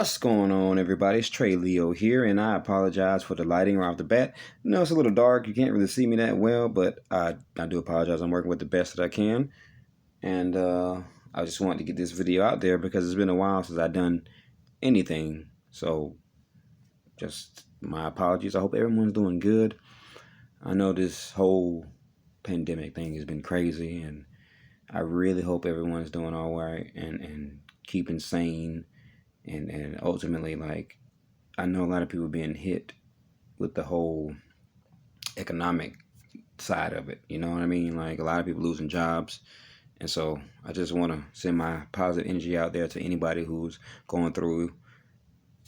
What's going on, everybody? It's Trey Leo here, and I apologize for the lighting right off the bat. It's a little dark. You can't really see me that well, but I do apologize. I'm working with the best that I can, and I just wanted to get this video out there because it's been a while since I've done anything. So, just my apologies. I hope everyone's doing good. I know this whole pandemic thing has been crazy, and I really hope everyone's doing all right and keeping sane. And ultimately, like, I know a lot of people being hit with the whole economic side of it. You know what I mean? Like, a lot of people losing jobs. And so I just want to send my positive energy out there to anybody who's going through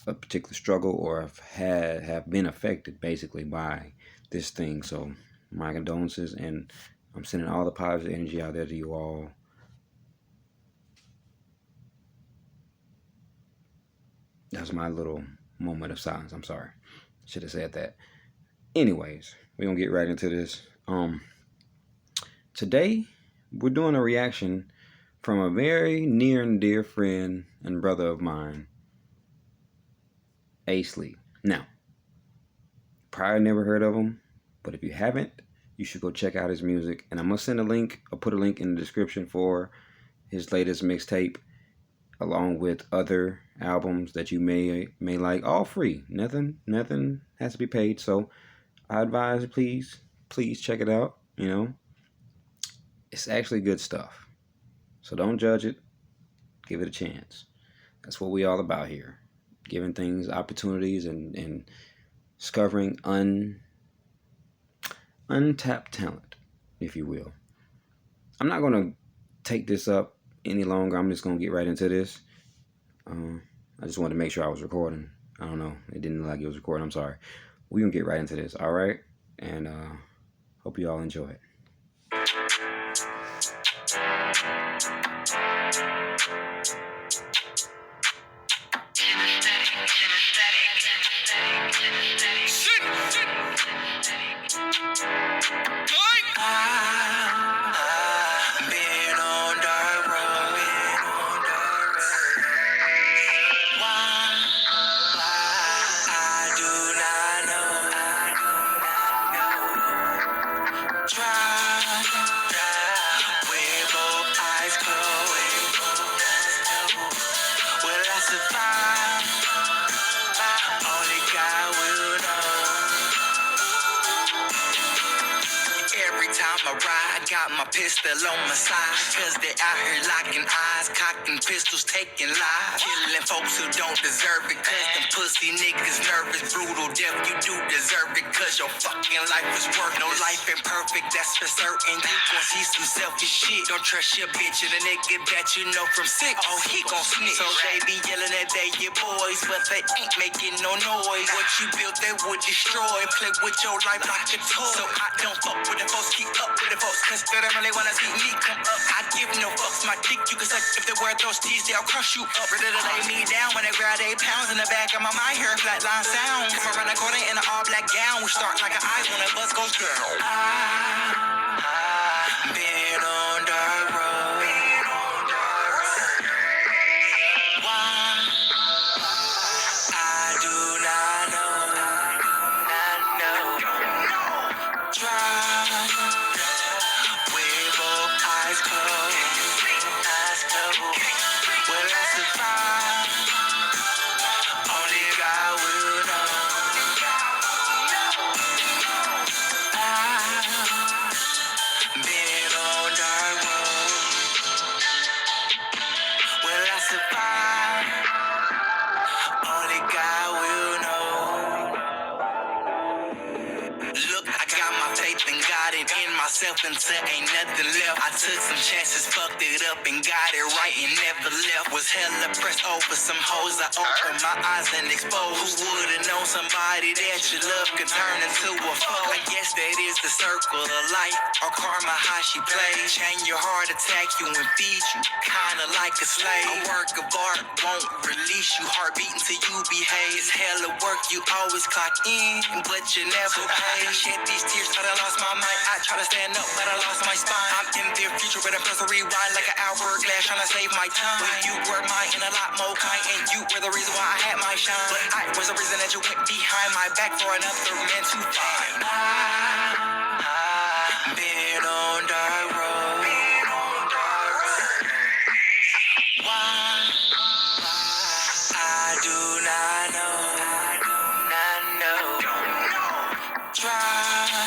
a particular struggle or have been affected basically by this thing. So my condolences, and I'm sending all the positive energy out there to you all. That's my little moment of silence. I'm sorry. Should have said that. Anyways, we're going to get right into this. Today, we're doing a reaction from a very near and dear friend and brother of mine, Acelee. Now, probably never heard of him, but if you haven't, you should go check out his music. And I'm going to send a link, or put a link in the description for his latest mixtape, along with other albums that you may like, all free. Nothing has to be paid. So I advise, please check it out. It's actually good stuff. So don't judge it. Give it a chance. That's what we all about here. Giving things opportunities and discovering untapped talent, if you will. I'm not going to take this up any longer. I'm just going to get right into this. I just wanted to make sure I was recording. I don't know. It didn't look like it was recording. I'm sorry. We're going to get right into this. All right? And hope you all enjoy it. Got my pistol on my side, cause they out here locking eyes, cocking pistols, taking lives, killing folks who don't deserve it, cause them pussy niggas nervous. Brutal death, you do deserve it, cause your fucking life is worth. No life ain't perfect, that's for certain. You gon' see some selfish shit. Don't trust your bitch and a nigga that you know from sick. Oh, he gon' snitch. So they be yelling that they your boys, but they ain't making no noise. What you built, they would destroy. Play with your life like a toy. So I don't fuck with the folks, keep up with the folks, cause they don't really wanna see me come up. I give no fucks, my dick you can suck. If they wear those tees, they'll crush you up. Ready to lay me down when they grab 8 pounds in the back of my mind. Hear flatline sound. Come around the corner in an all black gown. We start like an eye when a bus goes down. I've been on dark road. Why? I do not know. Try. Until ain't nothing left. I took some chances, fucked it up and got it right and never left. Was hella pressed over some hoes. I opened my eyes and exposed. Who would've known somebody that you love could turn into a foe? I guess that is the circle of life, or karma how she plays. Chain your heart, attack you and feed you, kinda like a slave. A work of art won't release you, heart beating till you behave. It's hella work, you always clock in, but you never pay. Shed these tears, thought I lost my mind. I try to stand up, but I lost my spine. I'm in their future, but I'm supposed to rewind like an hourglass, trying to save my time. When you were mine and a lot more kind, and you were the reason why I had my shine. But I was the reason that you went behind my back for another man to find. I've been on dark road. Why? I do not know. Try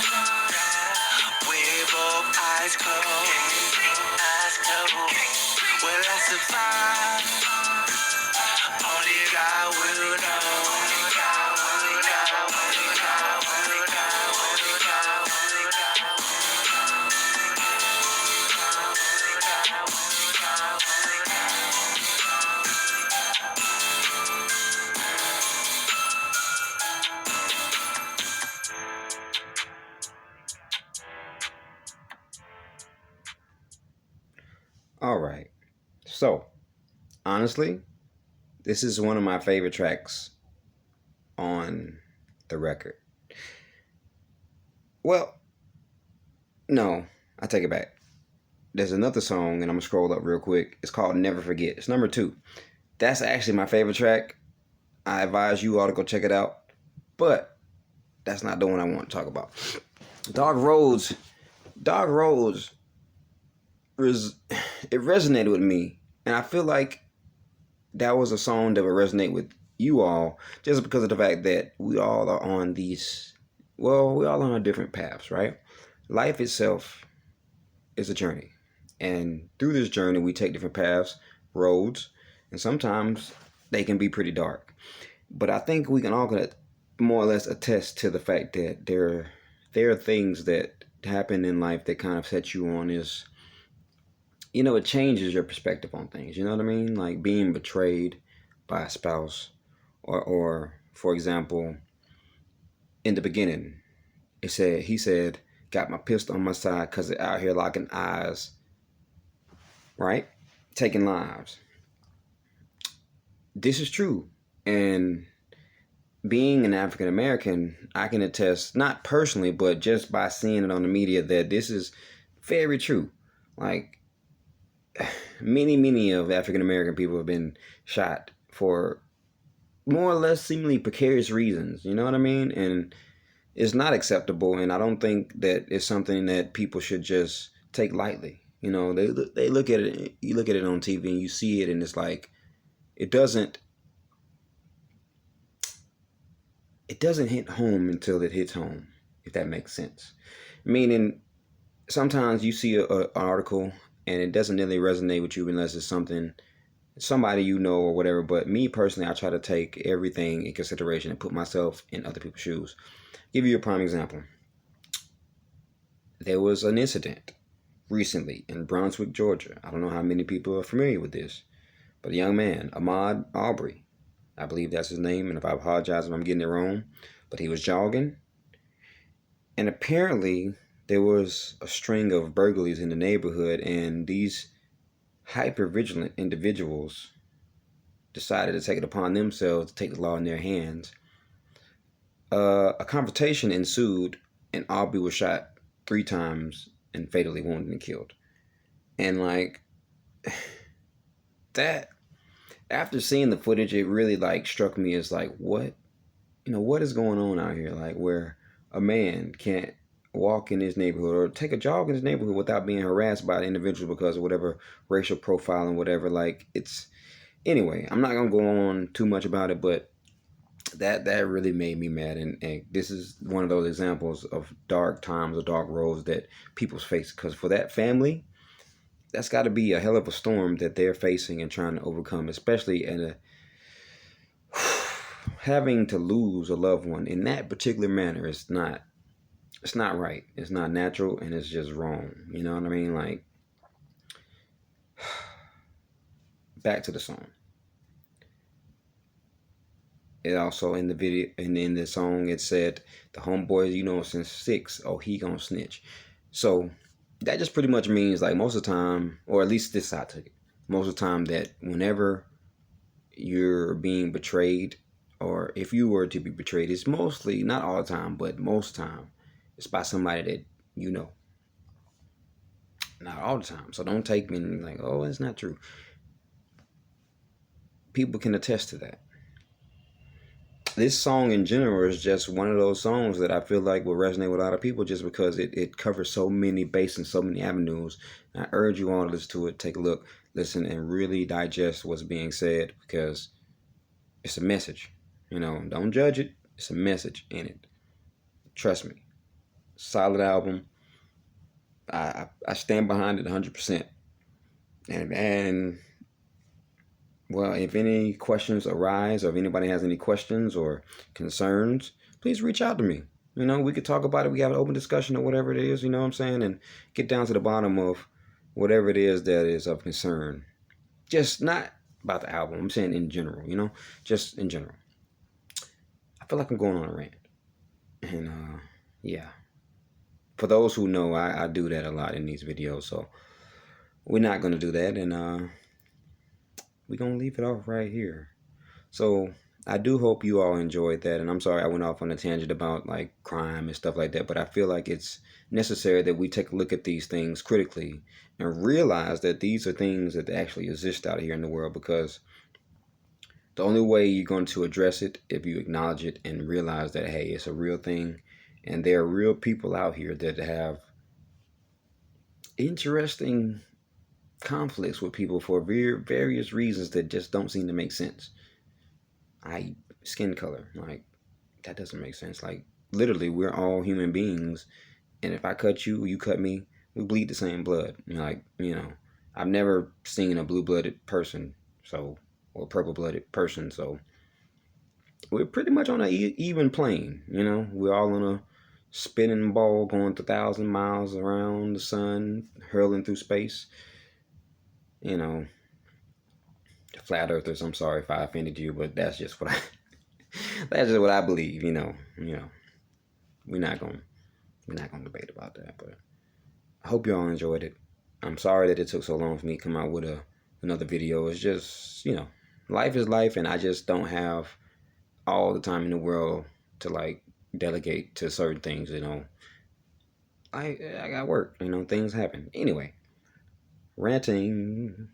with both eyes closed. Will I survive? Only God will know. All right. So, honestly, this is one of my favorite tracks on the record. Well, no, I take it back. There's another song, and I'm gonna scroll up real quick. It's called Never Forget. It's number 2. That's actually my favorite track. I advise you all to go check it out. But that's not the one I want to talk about. Darkroads. Darkroads it resonated with me. And I feel like that was a song that would resonate with you all just because of the fact that we all are on these, well, we all on our different paths, right? Life itself is a journey. And through this journey, we take different paths, roads, and sometimes they can be pretty dark. But I think we can all more or less attest to the fact that there are things that happen in life that kind of set you on this, it changes your perspective on things. You know what I mean? Like being betrayed by a spouse, or for example, in the beginning, he said, got my pistol on my side because they're out here locking eyes, right? Taking lives. This is true. And being an African American, I can attest, not personally, but just by seeing it on the media, that this is very true. Like, many of African American people have been shot for more or less seemingly precarious reasons. You know what I mean? And it's not acceptable. And I don't think that it's something that people should just take lightly. They look at it. You look at it on TV and you see it, and it's like it doesn't hit home until it hits home, if that makes sense. Meaning, sometimes you see an article and it doesn't really resonate with you unless it's somebody you know or whatever. But me personally, I try to take everything in consideration and put myself in other people's shoes. Give you a prime example. There was an incident recently in Brunswick, Georgia. I don't know how many people are familiar with this, but a young man, Ahmaud Arbery, I believe that's his name, and if I apologize if I'm getting it wrong, but he was jogging, and apparently there was a string of burglaries in the neighborhood, and these hyper-vigilant individuals decided to take it upon themselves to take the law in their hands. A confrontation ensued, and Arbery was shot 3 times and fatally wounded and killed. And like that, after seeing the footage, it really struck me as what is going on out here? Like, where a man can't walk in his neighborhood or take a jog in his neighborhood without being harassed by the individual because of whatever racial profile and whatever. Anyway, I'm not gonna go on too much about it, but that really made me mad. And this is one of those examples of dark times or dark roads that people's face, because for that family, that's got to be a hell of a storm that they're facing and trying to overcome, especially having to lose a loved one in that particular manner. It's not right. It's not natural, and it's just wrong. You know what I mean? Back to the song. It also, in the video, in the song, it said the homeboy, since 6, oh, he gonna snitch. So that just pretty much means most of the time, or at least this side took it, most of the time, that whenever you're being betrayed, or if you were to be betrayed, it's mostly, not all the time, but most time, it's by somebody that you know. Not all the time. So don't take me like, oh, it's not true. People can attest to that. This song in general is just one of those songs that I feel like will resonate with a lot of people just because it covers so many bases and so many avenues. And I urge you all to listen to it, take a look, listen, and really digest what's being said because it's a message. Don't judge it. It's a message in it. Trust me. Solid album. I stand behind it 100%. And well, if any questions arise or if anybody has any questions or concerns, please reach out to me. We could talk about it. We have an open discussion or whatever it is, you know what I'm saying? And get down to the bottom of whatever it is that is of concern. Just not about the album. I'm saying in general, just in general. I feel like I'm going on a rant. And yeah. For those who know, I do that a lot in these videos. So we're not going to do that. And we're going to leave it off right here. So I do hope you all enjoyed that. And I'm sorry I went off on a tangent about like crime and stuff like that. But I feel like it's necessary that we take a look at these things critically and realize that these are things that actually exist out here in the world, because the only way you're going to address it if you acknowledge it and realize that, hey, it's a real thing. And there are real people out here that have interesting conflicts with people for various reasons that just don't seem to make sense. Skin color, like, that doesn't make sense. Like, literally, we're all human beings, and if I cut you, you cut me, we bleed the same blood. I've never seen a blue-blooded person, or purple-blooded person, so we're pretty much on an even plane. We're all on a spinning ball going 1,000 miles around the sun, hurling through space. The flat earthers, I'm sorry if I offended you, but that's just what I believe. We're not gonna debate about that. But I hope you all enjoyed it. I'm sorry that it took so long for me to come out with another video. It's just, life is life, and I just don't have all the time in the world to like delegate to certain things. I got work. Things happen. Anyway, ranting.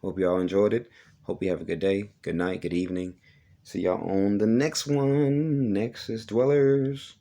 Hope you all enjoyed it. Hope you have a good day, good night, good evening. See y'all on the next one. Nexus Dwellers.